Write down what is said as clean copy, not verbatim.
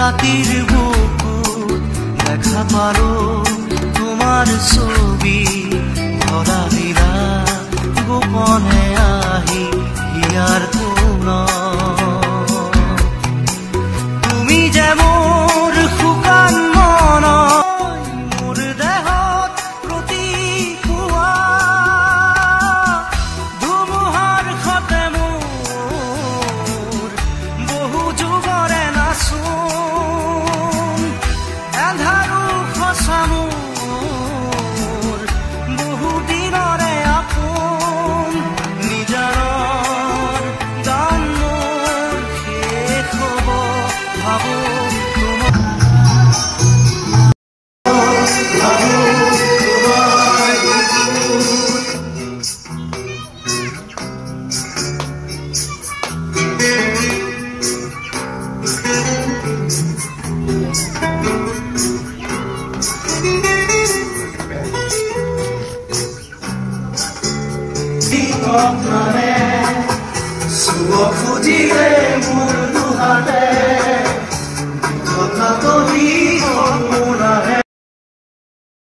রাতের বুকুর দেখা পারো তোমার ছবি ধরা দিলা গোপনে আহি হিয়ার কোন তুমি যে মোর শুকান মন মোর দেহত প্ৰতি পুৱা ধুমুহাৰ খতে মোৰ বহু যুগৰে নাচোন এন্ধাৰো খচা মোৰ বহু দিনৰে আপোন নিজাৰৰ গান মোৰ শেষ হ'ব ভাবো খুজিলে মোৰ